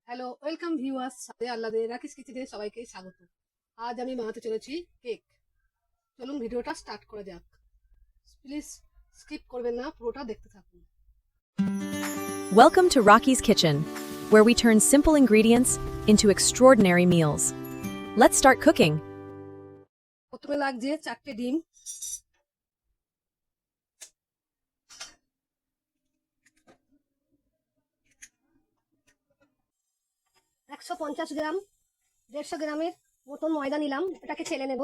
Hello, welcome viewers. সাথে আল্লাদের রাকিস কিচেনে সবাইকে স্বাগত। আজ আমি বানাতে চলেছি কেক। চলুন ভিডিওটা স্টার্ট করা যাক। প্লিজ স্কিপ করবেন না, পুরোটা দেখতে থাকুন। Welcome to Rocky's Kitchen, where we turn simple ingredients into extraordinary meals. Let's start cooking. প্রথমে লাগছে 4টে ডিম, 150 গ্রাম 150 গ্রামের মতন ময়দা নিলাম, এটাকে ছেলে নেব।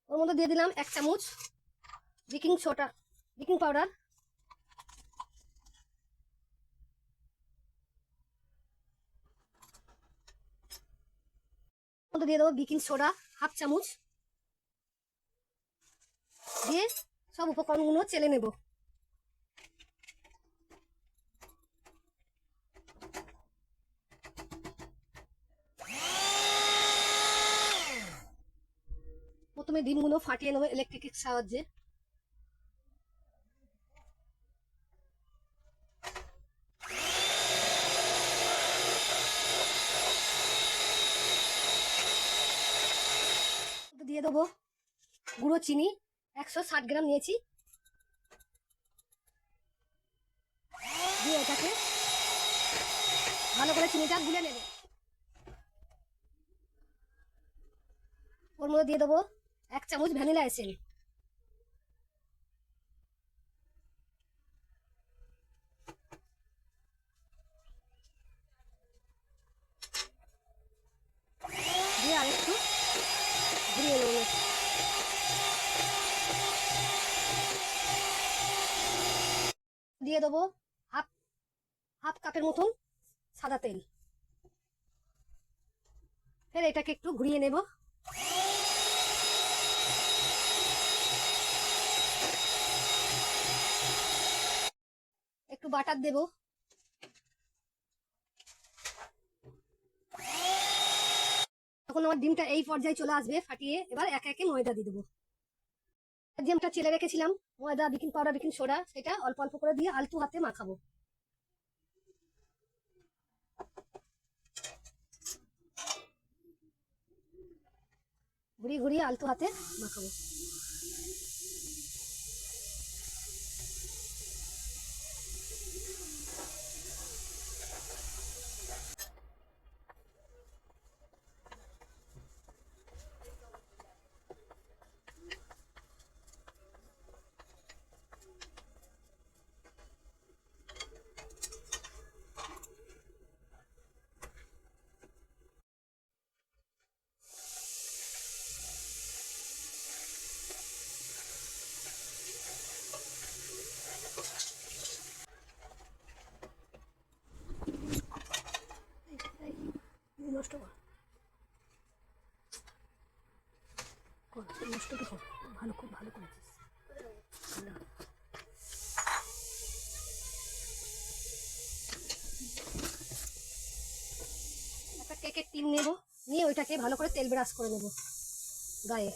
ওর মধ্যে দিয়ে দিলাম 1 চামচ বেকিং পাউডার। মধ্যে দিয়ে দেবো বেকিং সোডা হাফ চামচ, দিয়ে সব উপকরণগুলো চেলে নেব। প্রথমে ডিমগুলো ফাটিয়ে নেবো ইলেকট্রিকের সাহায্যে। দিয়ে দেবো গুঁড়ো চিনি 160 গ্রাম নিয়েছি, দিয়ে এটাকে ভালো করে চিনিটা গুলে নেব। ওর মধ্যে দিয়ে দেবো 1 চামচ ভ্যানিলা এসেন্স, দিয়ে আরেকটু ঘুরিয়ে নেব। দিয়ে দেবো হাফ হাফ কাপের মতন সাদা তেল, ফের এটাকে একটু ঘুরিয়ে নেব। একটু বাটার দেব, তখন আমার ডিমটা এই পর্যায়ে চলে আসবে ফাটিয়ে। এবার একে একে ময়দা দিয়ে দেবো। যে আমরা চেলে রেখেছিলাম ময়দা, বেকিং পাউডার, বেকিং সোডা, সেটা অল্প অল্প করে দিয়ে আলতু হাতে মাখাবো। ঘুরিয়ে ঘুরিয়ে আলতু হাতে মাখাবো। নষ্ট নষ্ট তো ভালো, খুব ভালো করেছিস। একটা কেকের টিন নেব, নিয়ে ওইটাকে ভালো করে তেল ব্রাশ করে নেব গায়ে।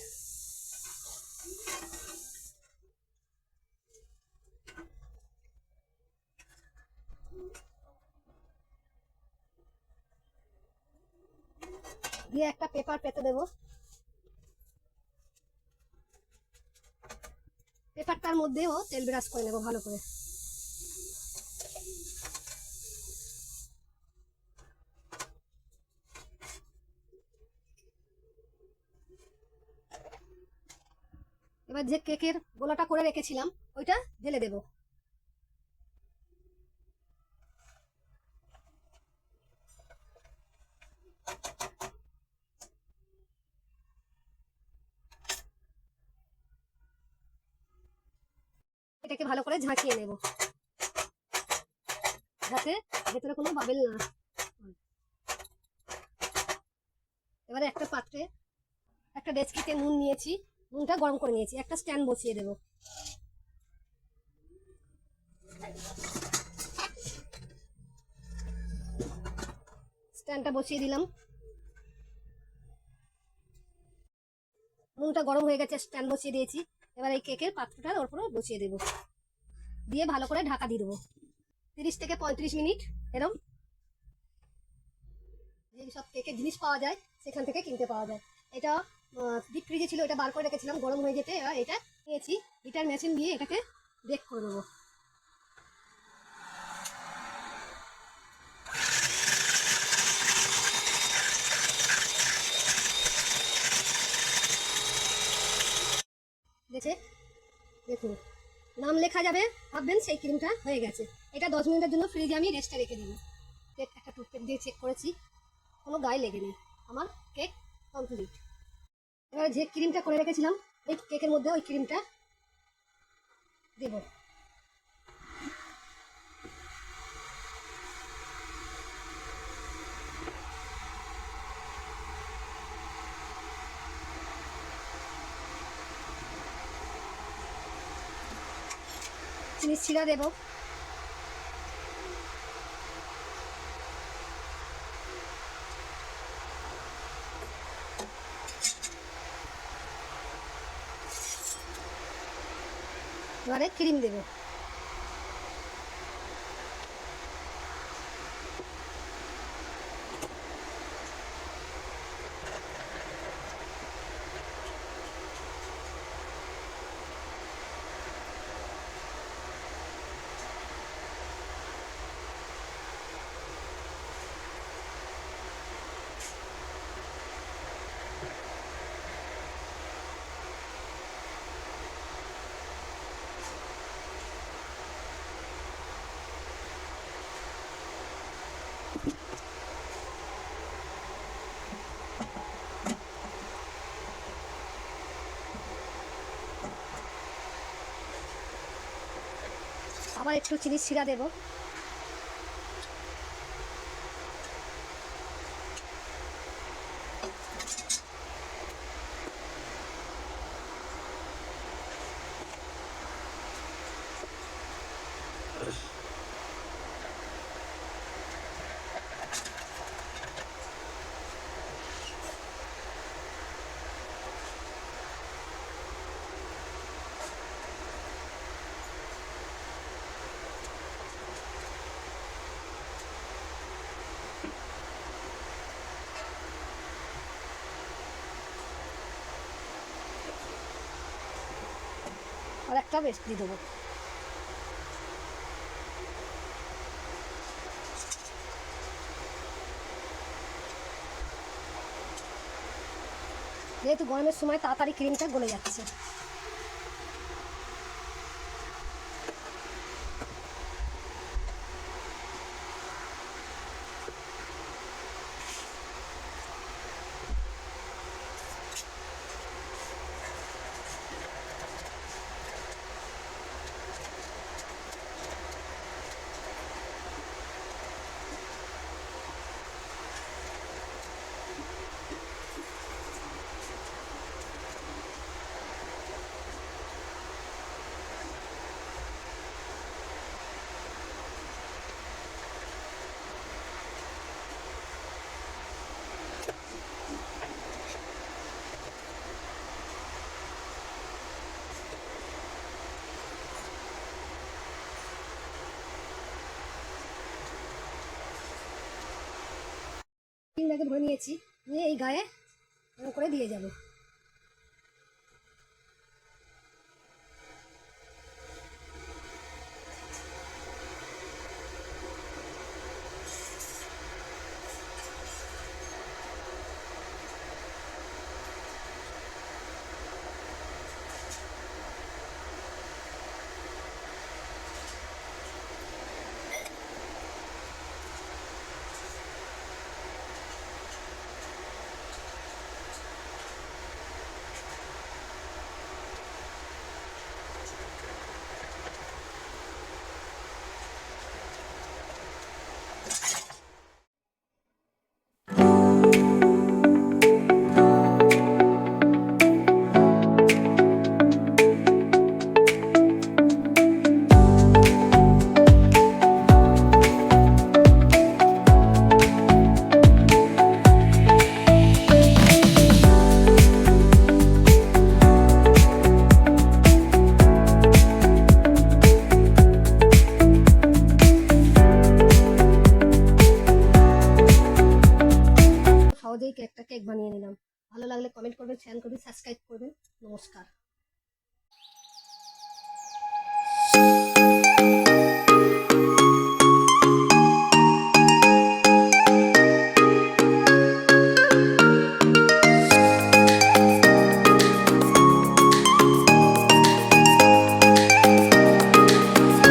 দিয়ে একটা পেপার পেতে দেব, পেপারটার মধ্যেও তেল ব্রাশ করে নেব ভালো করে। এবার যে কেকের গোলাটা করে রেখেছিলাম ওইটা ঢেলে দেব। এটাকে ভালো করে ঝাঁকিয়ে নেব যাতে ভেতরে কোনো বাবেল না। এবারে একটা পাত্রে একটা ডেচকিতে নুন নিয়েছি, নুনটা গরম করে নিয়েছি, একটা স্ট্যান্ড বসিয়ে দেব। স্ট্যান্ডটা বসিয়ে দিলাম, নুনটা গরম হয়ে গেছে, স্ট্যান্ড বসিয়ে দিয়েছি। এবার এই কেকের পাত্রটা ওর উপরে বসিয়ে দেবো, দিয়ে ভালো করে ঢাকা দিয়ে দেবো 30 থেকে 35 মিনিট। এরকম যেসব কেকের জিনিস পাওয়া যায় সেখান থেকে কিনতে পাওয়া যায়। এটা ডিপ ফ্রিজে ছিল, এটা বার করে রেখেছিলাম গরম হয়ে যেতে। এবার এটা নিয়েছি, হিটার মেশিন দিয়ে এটাকে বেক করে দেবো। দেখুন নাম লেখা যাবে, ভাববেন সেই ক্রিমটা হয়ে গেছে। এটা 10 মিনিটের জন্য ফ্রিজে আমি রেস্টে রেখে দেবো। একটা টুথপেক দিয়ে চেক করেছি, কোনো গায়ে লেগেনি, আমার কেক কমপ্লিট। এবার যে ক্রিমটা করে রেখেছিলাম এই কেকের মধ্যে ওই ক্রিমটা দেব। চিনি ছিঁড়া দেবো। এবারে ক্রিম দেবো। আবার একটু চিনি ছিঁড়া দেবো। আর একটা বেস্ট দিয়ে দেবো। যেহেতু গরমের সময় তাড়াতাড়ি ক্রিমটা গলে যাচ্ছে। ক্রিমটাকে ভরে নিয়েছি, নিয়ে এই গায়ে এরকম করে দিয়ে যাবো। দিয়েই একটা কেক বানিয়ে নিলাম। ভালো লাগলে কমেন্ট করবেন, শেয়ার করবেন, সাবস্ক্রাইব করবেন। নমস্কার।